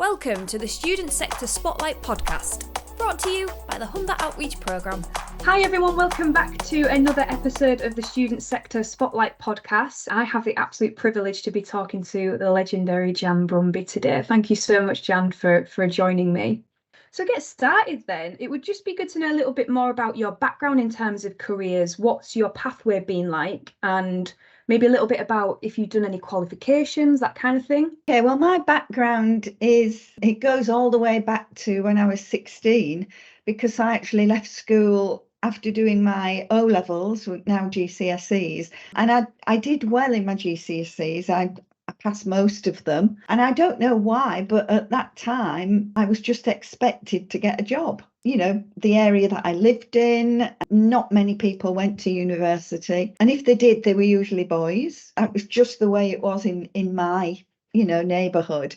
Welcome to the Student Sector Spotlight podcast, brought to you by the Humber Outreach Programme. Hi everyone, welcome back to another episode of the Student Sector Spotlight podcast. I have the absolute privilege to be talking to the legendary Jan Brumby today. Thank you so much, Jan, for joining me. So get started then. It would just be good to know a little bit more about your background in terms of careers. What's your pathway been like? And maybe a little bit about if you've done any qualifications, that kind of thing. Okay, well, my background it goes all the way back to when I was 16, because I actually left school after doing my O-levels, now GCSEs, and I did well in my GCSEs. I passed most of them, and I don't know why, but at that time I was just expected to get a job. You know, the area that I lived in, not many people went to university, and if they did, they were usually boys. That was just the way it was in my, neighbourhood.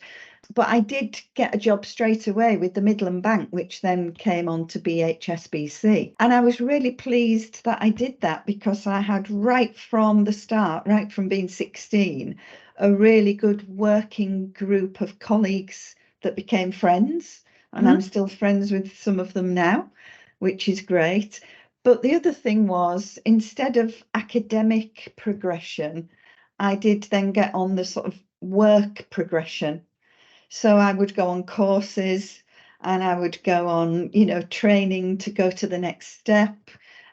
But I did get a job straight away with the Midland Bank, which then came on to be HSBC. And I was really pleased that I did that, because I had right from the start, right from being 16, a really good working group of colleagues that became friends. And I'm still friends with some of them now, which is great. But the other thing was, instead of academic progression, I did then get on the sort of work progression. So I would go on courses, and I would go on, training to go to the next step.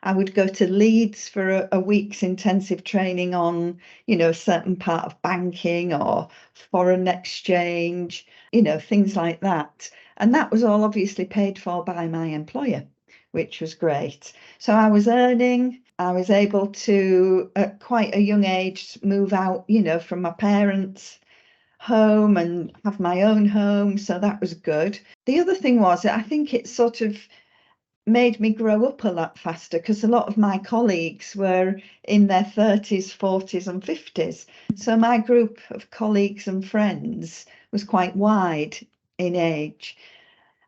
I would go to Leeds for a week's intensive training on, a certain part of banking or foreign exchange, things like that. And that was all obviously paid for by my employer, which was great. So I was earning. I was able to, at quite a young age, move out, from my parents' home and have my own home. So that was good. The other thing was, I think it sort of made me grow up a lot faster, because a lot of my colleagues were in their 30s, 40s and 50s. So my group of colleagues and friends was quite wide in age.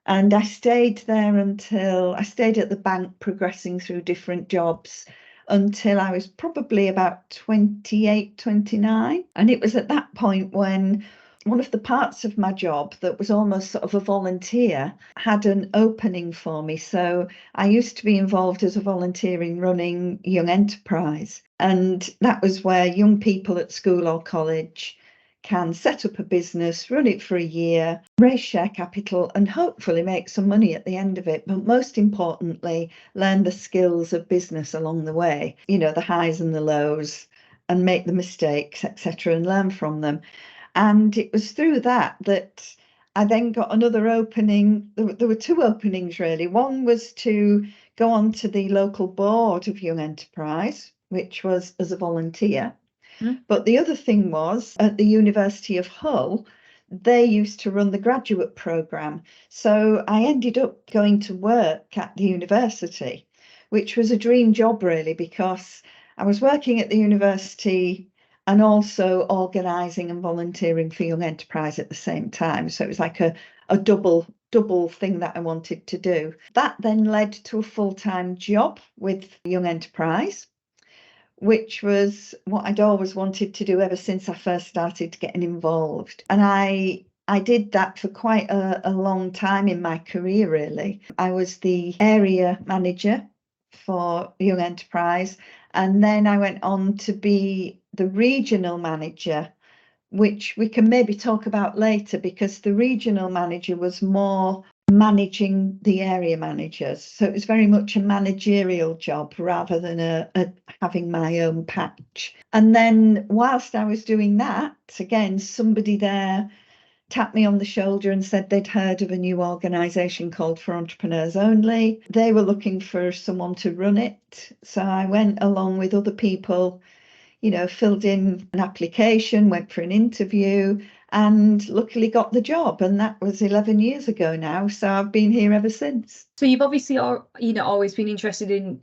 And I stayed there until I stayed at the bank, progressing through different jobs until I was probably about 28, 29. And it was at that point when one of the parts of my job that was almost sort of a volunteer had an opening for me. So I used to be involved as a volunteer in running Young Enterprise. And that was where young people at school or college can set up a business, run it for a year, raise share capital, and hopefully make some money at the end of it. But most importantly, learn the skills of business along the way, the highs and the lows, and make the mistakes, etc., and learn from them. And it was through that I then got another opening. There were two openings, really. One was to go on to the local board of Young Enterprise, which was as a volunteer. But the other thing was, at the University of Hull, they used to run the graduate programme. So I ended up going to work at the university, which was a dream job, really, because I was working at the university and also organising and volunteering for Young Enterprise at the same time. So it was like a double thing that I wanted to do. That then led to a full-time job with Young Enterprise, which was what I'd always wanted to do ever since I first started getting involved. And I did that for quite a long time in my career, really. I was the area manager for Young Enterprise, and then I went on to be the regional manager, which we can maybe talk about later, because the regional manager was more managing the area managers. So it was very much a managerial job rather than having my own patch. And then whilst I was doing that, again, somebody there tapped me on the shoulder and said they'd heard of a new organisation called For Entrepreneurs Only. They were looking for someone to run it. So I went along with other people, filled in an application, went for an interview, and luckily got the job. And that was 11 years ago now. So I've been here ever since. So you've obviously, always been interested in,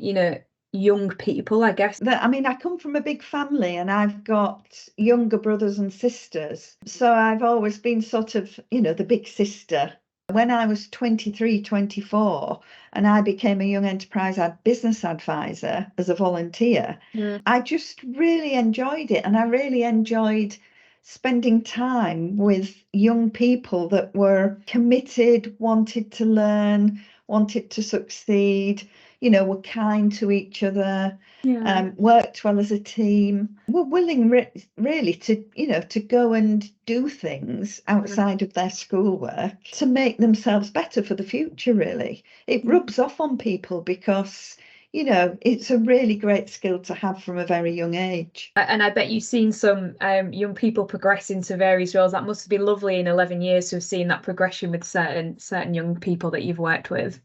young people, I guess. I come from a big family, and I've got younger brothers and sisters. So I've always been sort of, the big sister. When I was 23, 24, and I became a Young Enterprise business advisor as a volunteer, I just really enjoyed it. And I really enjoyed spending time with young people that were committed, wanted to learn, wanted to succeed, were kind to each other, worked well as a team, were willing really to, to go and do things outside of their schoolwork to make themselves better for the future, really. It rubs off on people because it's a really great skill to have from a very young age. And I bet you've seen some young people progress into various roles. That must have been lovely in 11 years to have seen that progression with certain young people that you've worked with.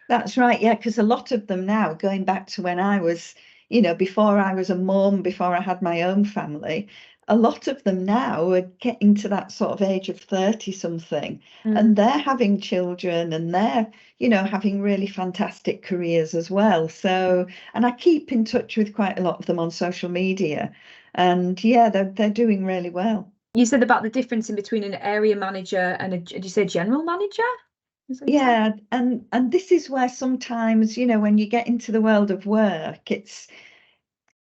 That's right, yeah, because a lot of them now, going back to when I was, before I was a mum, before I had my own family, a lot of them now are getting to that sort of age of 30 something, and they're having children and they're, having really fantastic careers as well. So, and I keep in touch with quite a lot of them on social media, and yeah, they're doing really well. You said about the difference in between an area manager and did you say general manager? Yeah, and this is where sometimes, when you get into the world of work, it's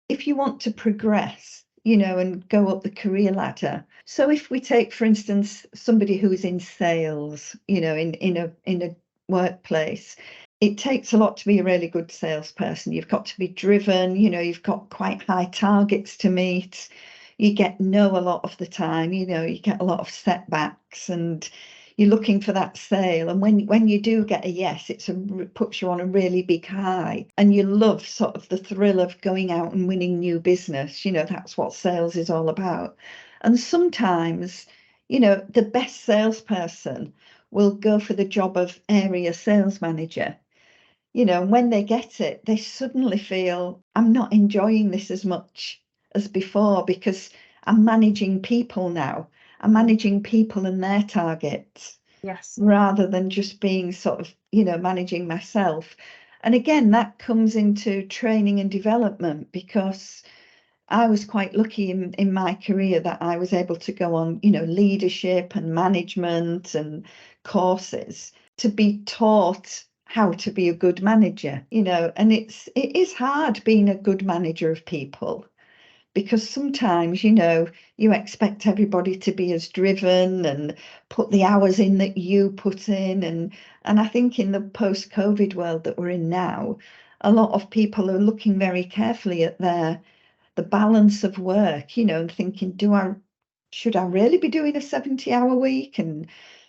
if you want to progress, and go up the career ladder. So if we take, for instance, somebody who's in sales, in a workplace, it takes a lot to be a really good salesperson. You've got to be driven, you've got quite high targets to meet. You get no a lot of the time, you get a lot of setbacks and you're looking for that sale, and when you do get a yes, it puts you on a really big high, and you love sort of the thrill of going out and winning new business. That's what sales is all about. And sometimes, the best salesperson will go for the job of area sales manager. And when they get it, they suddenly feel, I'm not enjoying this as much as before because I'm managing people now. I'm managing people and their targets, yes, rather than just being sort of, managing myself. And again, that comes into training and development, because I was quite lucky in my career that I was able to go on, leadership and management and courses to be taught how to be a good manager, and it is hard being a good manager of people. Because sometimes, you expect everybody to be as driven and put the hours in that you put in. And I think in the post-COVID world that we're in now, a lot of people are looking very carefully at the balance of work, and thinking, should I really be doing a 70-hour week and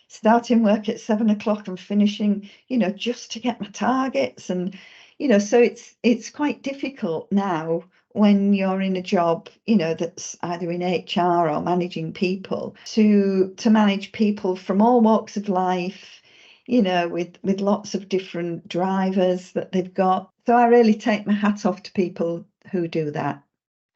starting work at 7 o'clock and finishing, just to get my targets? And, so it's quite difficult now when you're in a job, that's either in HR or managing people, to manage people from all walks of life, with lots of different drivers that they've got. So I really take my hat off to people who do that.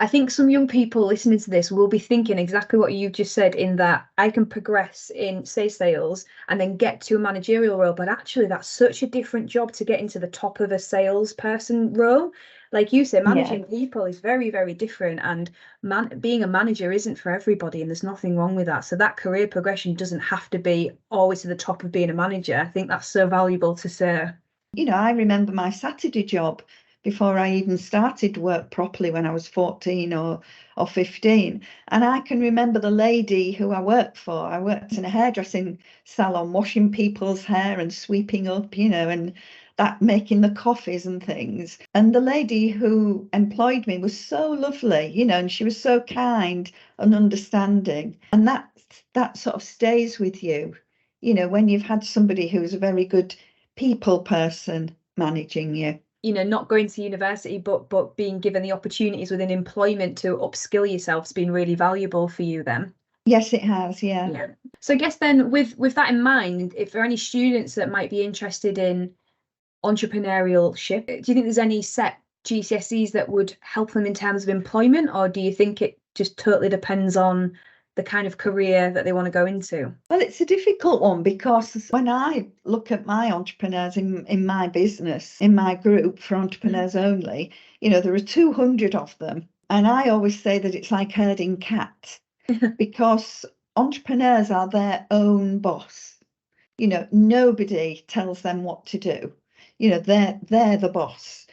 I think some young people listening to this will be thinking exactly what you've just said, in that I can progress in, say, sales and then get to a managerial role. But actually, that's such a different job to get into the top of a salesperson role. Like you say, managing people is very, very different. And being a manager isn't for everybody. And there's nothing wrong with that. So that career progression doesn't have to be always to the top of being a manager. I think that's so valuable to say. I remember my Saturday job before I even started work properly when I was 14 or 15. And I can remember the lady who I worked for. I worked in a hairdressing salon, washing people's hair and sweeping up, and that, making the coffees and things. And the lady who employed me was so lovely, and she was so kind and understanding. And that sort of stays with you, when you've had somebody who's a very good people person managing you. Not going to university, but being given the opportunities within employment to upskill yourself has been really valuable for you then. Yes, it has. Yeah. So I guess then with that in mind, if there are any students that might be interested in entrepreneurship, do you think there's any set GCSEs that would help them in terms of employment, or do you think it just totally depends on the kind of career that they want to go into? Well, it's a difficult one, because when I look at my entrepreneurs in my business, in my group for entrepreneurs only, there are 200 of them. And I always say that it's like herding cats, because entrepreneurs are their own boss. Nobody tells them what to do. They're the boss.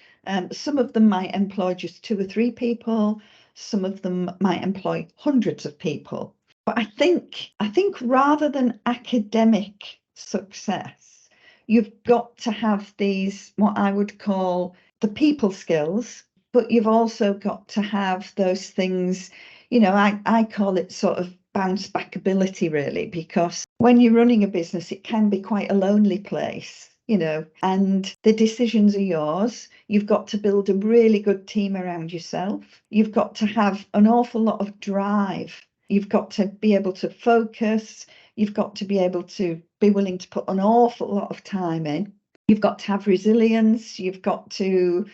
Some of them might employ just 2 or 3 people. Some of them might employ hundreds of people. But I think rather than academic success, you've got to have these, what I would call the people skills, but you've also got to have those things, I call it sort of bounce back ability, really, because when you're running a business, it can be quite a lonely place, and the decisions are yours. You've got to build a really good team around yourself. You've got to have an awful lot of drive. You've got to be able to focus. You've got to be able to be willing to put an awful lot of time in. You've got to have resilience. You've got to,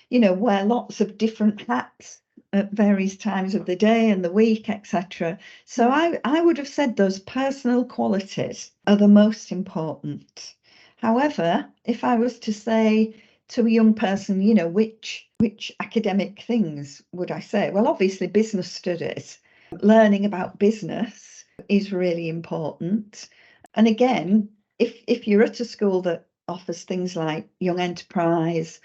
wear lots of different hats at various times of the day and the week, etc. So I would have said those personal qualities are the most important. However, if I was to say to a young person, which academic things would I say? Well, obviously business studies. Learning about business is really important. And again, if you're at a school that offers things like Young Enterprise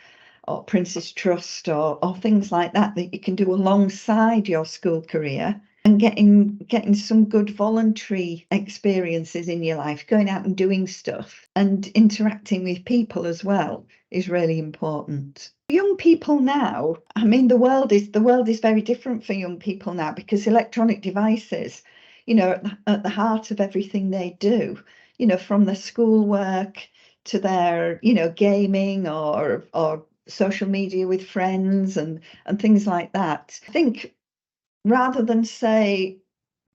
or Prince's Trust or things like that you can do alongside your school career, and getting some good voluntary experiences in your life, going out and doing stuff and interacting with people as well is really important. Young people now, I mean, the world is very different for young people now, because electronic devices, at the heart of everything they do, from their schoolwork to their, gaming or social media with friends and things like that. I think rather than say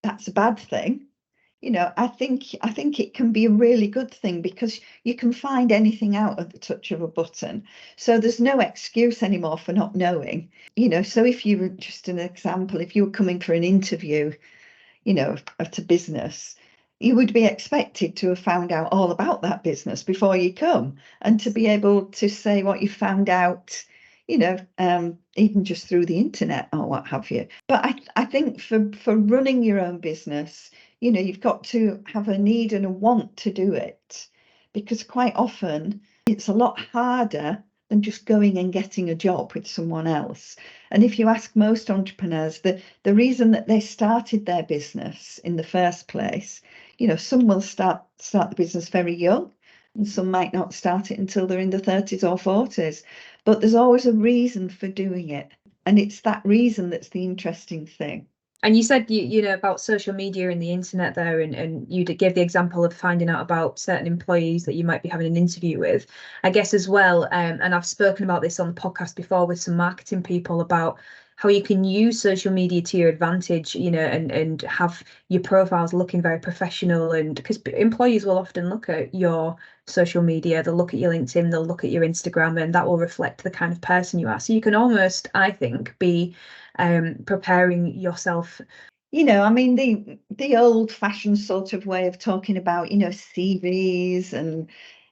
that's a bad thing, I think it can be a really good thing, because you can find anything out at the touch of a button. So there's no excuse anymore for not knowing. So if you were, just an example, if you were coming for an interview, at a business, you would be expected to have found out all about that business before you come, and to be able to say what you found out, even just through the internet or what have you. But I think for running your own business, you've got to have a need and a want to do it, because quite often it's a lot harder than just going and getting a job with someone else. And if you ask most entrepreneurs, the reason that they started their business in the first place, some will start the business very young, and some might not start it until they're in the 30s or 40s. But there's always a reason for doing it. And it's that reason that's the interesting thing. And you said, about social media and the internet there, and you gave the example of finding out about certain employees that you might be having an interview with. I guess as well, and I've spoken about this on the podcast before with some marketing people, about how you can use social media to your advantage, and have your profiles looking very professional. And because employees will often look at your social media, they'll look at your LinkedIn, they'll look at your Instagram, and that will reflect the kind of person you are. So you can almost, I think, be preparing yourself. I mean, the old-fashioned sort of way of talking about, CVs and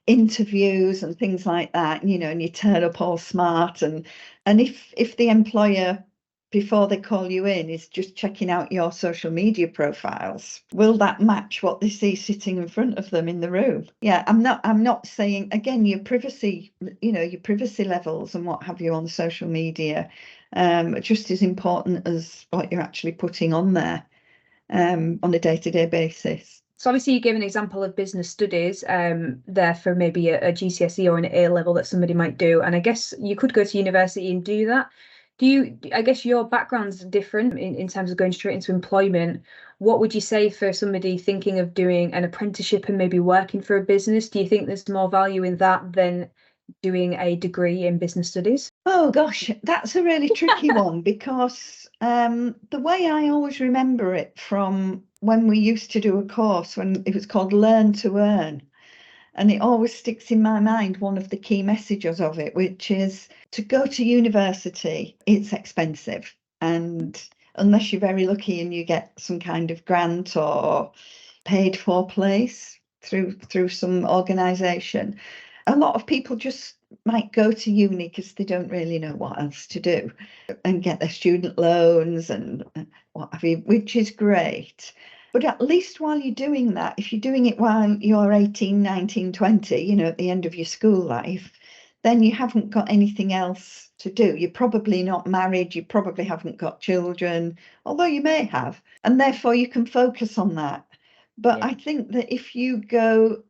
interviews and things like that, and you turn up all smart, and if the employer, before they call you in, is just checking out your social media profiles, will that match what they see sitting in front of them in the room? Yeah, I'm not saying, again, your privacy levels and what have you on social media, just as important as what you're actually putting on there on a day-to-day basis. So obviously you gave an example of business studies there for maybe a GCSE or an A level that somebody might do, and I guess you could go to university and do that. I guess your background's different in terms of going straight into employment. What would you say for somebody thinking of doing an apprenticeship and maybe working for a business? Do you think there's more value in that than doing a degree in business studies? Oh gosh, that's a really tricky one, because the way I always remember it from when we used to do a course when it was called Learn to Earn, and it always sticks in my mind, one of the key messages of it, which is to go to university, it's expensive. And unless you're very lucky and you get some kind of grant or paid for place through some organisation, a lot of people just might go to uni because they don't really know what else to do, and get their student loans and what have you, which is great. But at least while you're doing that, if you're doing it while you're 18, 19, 20, at the end of your school life, then you haven't got anything else to do. You're probably not married, you probably haven't got children, although you may have, and therefore you can focus on that. But I think that if you go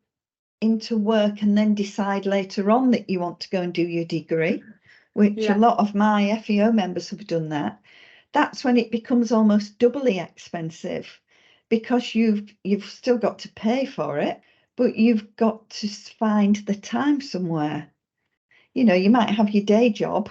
into work and then decide later on that you want to go and do your degree, which a lot of my FEO members have done that's when it becomes almost doubly expensive, because you've still got to pay for it, but you've got to find the time somewhere. You know, you might have your day job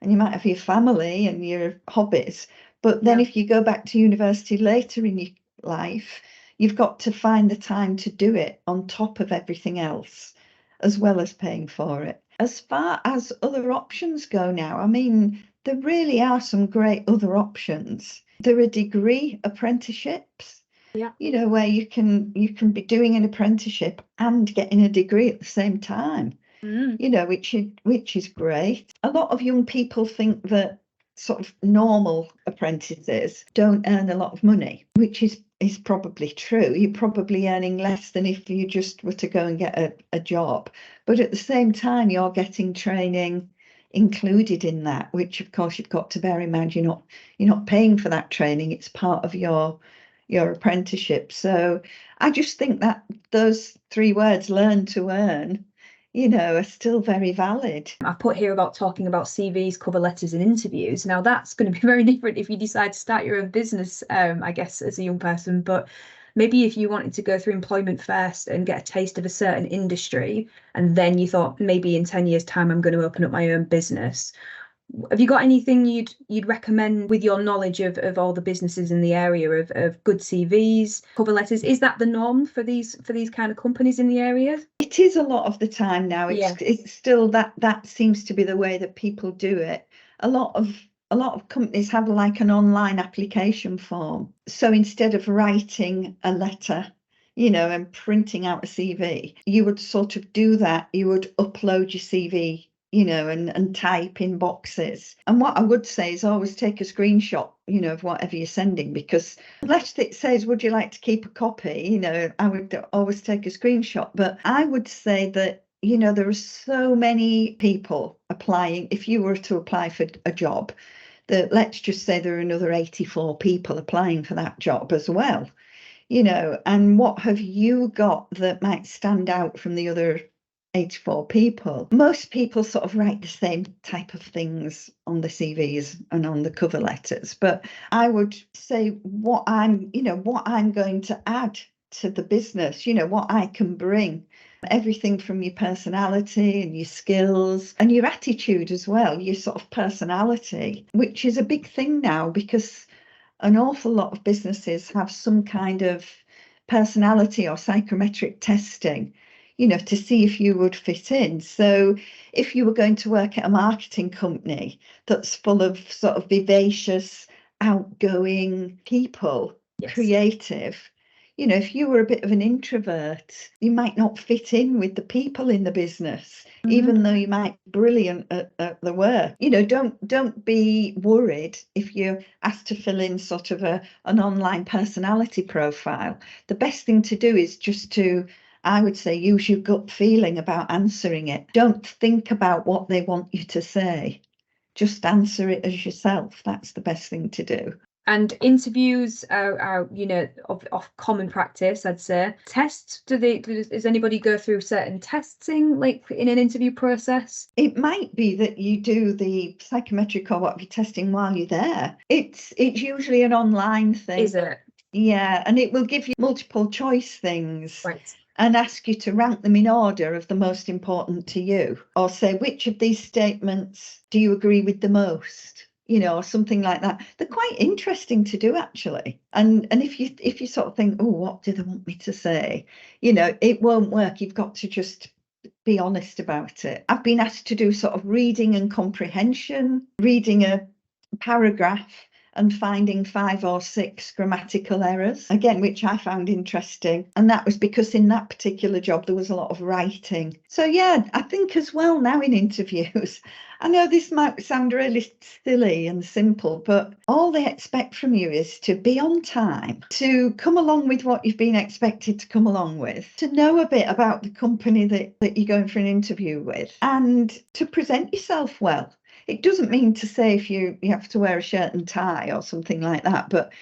and you might have your family and your hobbies, but then if you go back to university later in your life, you've got to find the time to do it on top of everything else, as well as paying for it. As far as other options go now, I mean, there really are some great other options. There are degree apprenticeships, you know, where you can be doing an apprenticeship and getting a degree at the same time. You know, which is great. A lot of young people think that sort of normal apprentices don't earn a lot of money, which is probably true. You're probably earning less than if you just were to go and get a job. But at the same time, you're getting training included in that, which of course you've got to bear in mind. You're not paying for that training. It's part of your apprenticeship. So I just think that those 3 words, learn to earn, you know, are still very valid. I put here about talking about CVs, cover letters and interviews. Now that's going to be very different if you decide to start your own business, I guess, as a young person. But maybe if you wanted to go through employment first and get a taste of a certain industry, and then you thought maybe in 10 years' time, I'm going to open up my own business. Have you got anything you'd recommend with your knowledge of all the businesses in the area of good CVs, cover letters? Is that the norm for these kind of companies in the area? It is a lot of the time now. It's still that seems to be the way that people do it. A lot of companies have like an online application form. So instead of writing a letter, you know, and printing out a CV, you would sort of do that. You would upload your CV, you know, and type in boxes. And what I would say is always take a screenshot, you know, of whatever you're sending, because unless it says, would you like to keep a copy? You know, I would always take a screenshot. But I would say that, you know, there are so many people applying. If you were to apply for a job, that let's just say there are another 84 people applying for that job as well, you know, and what have you got that might stand out from the other 84 people? Most people sort of write the same type of things on the CVs and on the cover letters, but I would say what I'm going to add to the business, you know, what I can bring, everything from your personality and your skills and your attitude as well, your sort of personality, which is a big thing now because an awful lot of businesses have some kind of personality or psychometric testing, you know, to see if you would fit in. So if you were going to work at a marketing company that's full of sort of vivacious, outgoing people, creative, you know, if you were a bit of an introvert, you might not fit in with the people in the business, even though you might be brilliant at the work. You know, don't be worried if you're asked to fill in sort of an online personality profile. The best thing to do is just to, I would say, use your gut feeling about answering it. Don't think about what they want you to say. Just answer it as yourself. That's the best thing to do. And interviews are you know, of common practice, I'd say. Tests, does anybody go through certain testing, like in an interview process? It might be that you do the psychometric or whatever testing while you're there. It's usually an online thing. Is it? Yeah, and it will give you multiple choice things. Right. And ask you to rank them in order of the most important to you, or say, which of these statements do you agree with the most? You know, or something like that. They're quite interesting to do, actually. And if you sort of think, oh, what do they want me to say? You know, it won't work. You've got to just be honest about it. I've been asked to do sort of reading and comprehension, reading a paragraph and finding 5 or 6 grammatical errors, again, which I found interesting. And that was because in that particular job, there was a lot of writing. So yeah, I think as well now in interviews, I know this might sound really silly and simple, but all they expect from you is to be on time, to come along with what you've been expected to come along with, to know a bit about the company that you're going for an interview with, and to present yourself well. It doesn't mean to say if you have to wear a shirt and tie or something like that, but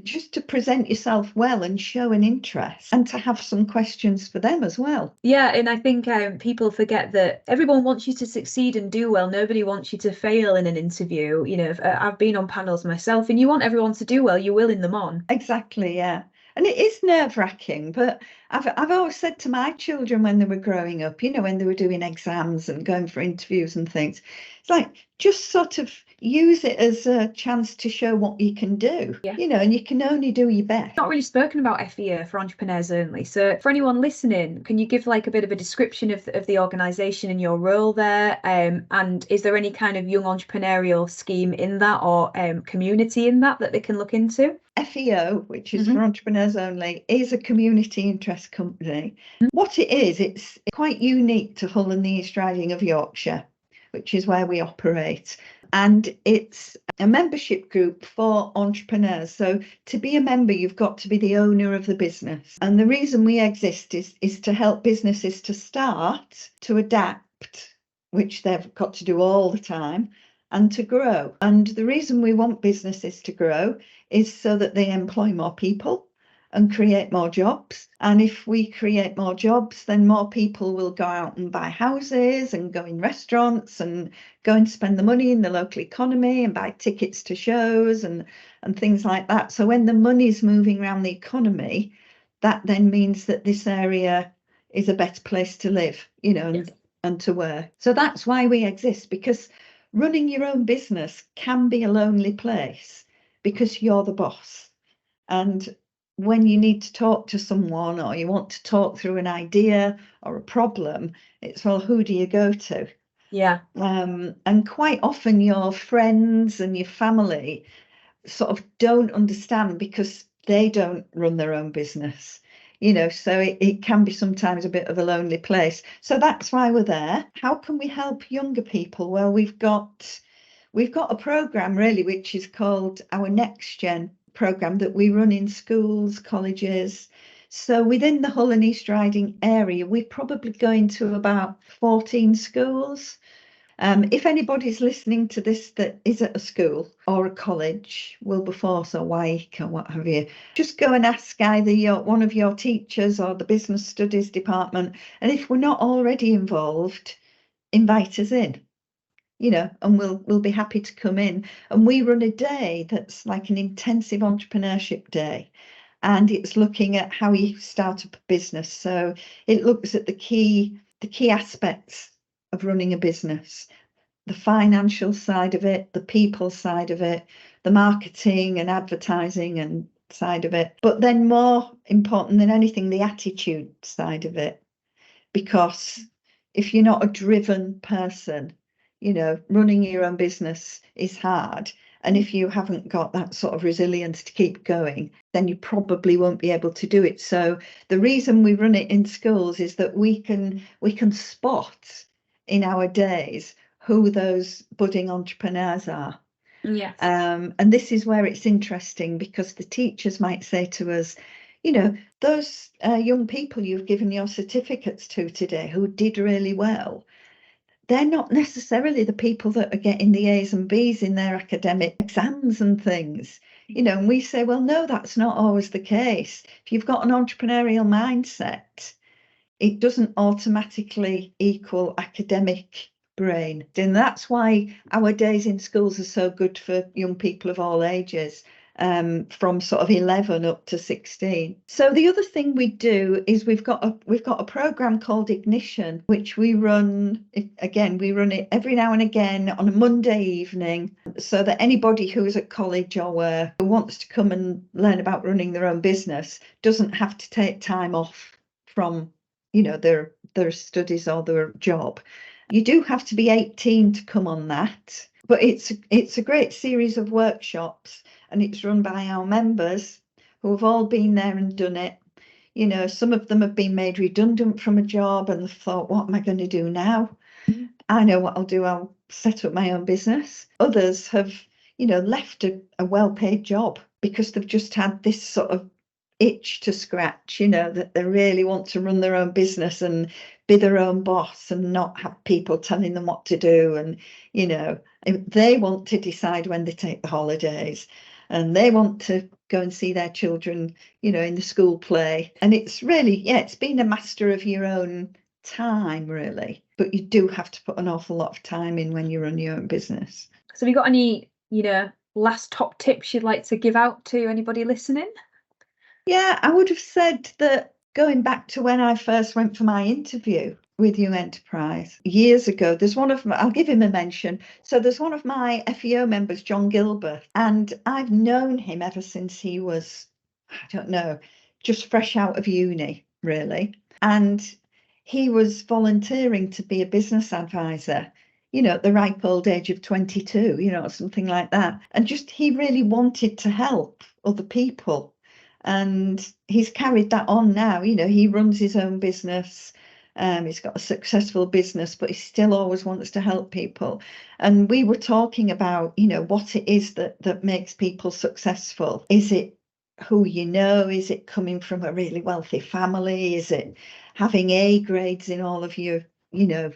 just to present yourself well and show an interest, and to have some questions for them as well. Yeah, and I think people forget that everyone wants you to succeed and do well. Nobody wants you to fail in an interview. I've been on panels myself, and you want everyone to do well. You're willing them on. Exactly, yeah. And it is nerve-wracking, but I've always said to my children when they were growing up, when they were doing exams and going for interviews and things, it's like, just sort of use it as a chance to show what you can do, and you can only do your best. Not really spoken about FEO for entrepreneurs only. So for anyone listening, can you give like a bit of a description of the organisation and your role there? And is there any kind of young entrepreneurial scheme in that, or community in that they can look into? FEO, which is for entrepreneurs only, is a community interest company. What it is, it's quite unique to Hull and the East Riding of Yorkshire, which is where we operate. And it's a membership group for entrepreneurs. So to be a member, you've got to be the owner of the business. And the reason we exist is to help businesses to start, to adapt, which they've got to do all the time, and to grow. And the reason we want businesses to grow is so that they employ more people and create more jobs. And if we create more jobs, then more people will go out and buy houses and go in restaurants and go and spend the money in the local economy and buy tickets to shows and things like that. So when the money's moving around the economy, that then means that this area is a better place to live, and to work. So that's why we exist, because running your own business can be a lonely place because you're the boss. And when you need to talk to someone, or you want to talk through an idea or a problem, it's, well, who do you go to? Yeah. And quite often your friends and your family sort of don't understand because they don't run their own business. So it can be sometimes a bit of a lonely place. So that's why we're there. How can we help younger people? Well, we've got a program really, which is called our Next Gen program, that we run in schools, colleges. So within the Hull and East Riding area, we're probably going to about 14 schools. If anybody's listening to this that is at a school or a college, Wilberforce or Wyke or what have you, just go and ask either one of your teachers or the business studies department. And if we're not already involved, invite us in, and we'll be happy to come in. And we run a day that's like an intensive entrepreneurship day. And it's looking at how you start up a business. So it looks at the key aspects of running a business, the financial side of it, the people side of it, the marketing and advertising and side of it. But then more important than anything, the attitude side of it. Because if you're not a driven person, running your own business is hard. And if you haven't got that sort of resilience to keep going, then you probably won't be able to do it. So the reason we run it in schools is that we can spot in our days who those budding entrepreneurs are. Yes. And this is where it's interesting, because the teachers might say to us, those young people you've given your certificates to today who did really well, they're not necessarily the people that are getting the A's and B's in their academic exams and things. And we say, well, no, that's not always the case. If you've got an entrepreneurial mindset, it doesn't automatically equal academic brain. And that's why our days in schools are so good for young people of all ages, from sort of 11 up to 16. So the other thing we do is we've got a program called Ignition, which we run it every now and again on a Monday evening, so that anybody who's at college or where who wants to come and learn about running their own business doesn't have to take time off from their studies or their job. You do have to be 18 to come on that. But it's a great series of workshops, and it's run by our members who have all been there and done it. You know, some of them have been made redundant from a job and thought, what am I going to do now? I know what I'll do. I'll set up my own business. Others have, you know, left a well-paid job because they've just had this sort of itch to scratch, you know, that they really want to run their own business and be their own boss and not have people telling them what to do. And, you know, they want to decide when they take the holidays, and they want to go and see their children, you know, in the school play. And it's really, it's being a master of your own time, really. But you do have to put an awful lot of time in when you run your own business. So have you got any, you know, last top tips you'd like to give out to anybody listening? Yeah, I would have said that going back to when I first went for my interview with Young Enterprise years ago, there's one of my, I'll give him a mention. So there's one of my FEO members, John Gilbert, and I've known him ever since he was, I don't know, just fresh out of uni, really. And he was volunteering to be a business advisor, you know, at the ripe old age of 22, you know, something like that. And just, he really wanted to help other people. And he's carried that on now. You know, he runs his own business. He's got a successful business, but he still always wants to help people. And we were talking about, you know, what it is that makes people successful. Is it who you know? Is it coming from a really wealthy family? Is it having A grades in all of your, you know,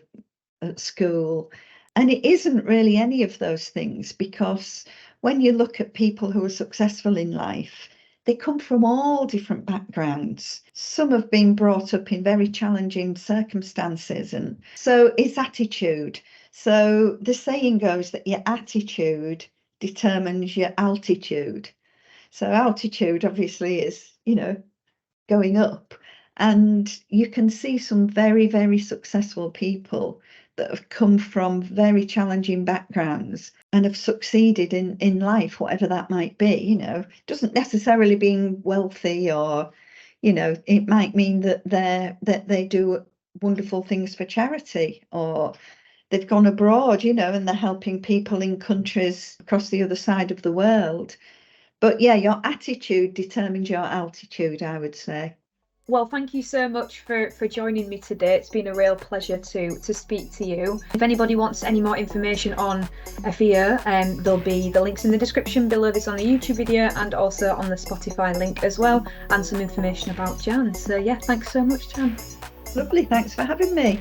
at school? And it isn't really any of those things, because when you look at people who are successful in life, they come from all different backgrounds. Some have been brought up in very challenging circumstances. And so it's attitude. So the saying goes that your attitude determines your altitude. So altitude obviously is, you know, going up. And you can see some very, very successful people that have come from very challenging backgrounds and have succeeded in life, whatever that might be. You know, it doesn't necessarily being wealthy, or, you know, it might mean that they do wonderful things for charity, or they've gone abroad, you know, and they're helping people in countries across the other side of the world. But yeah, your attitude determines your altitude, I would say. Well, thank you so much for joining me today. It's been a real pleasure to speak to you. If anybody wants any more information on FEO, there'll be the links in the description below this on the YouTube video, and also on the Spotify link as well, and some information about Jan. So yeah, thanks so much, Jan. Lovely, thanks for having me.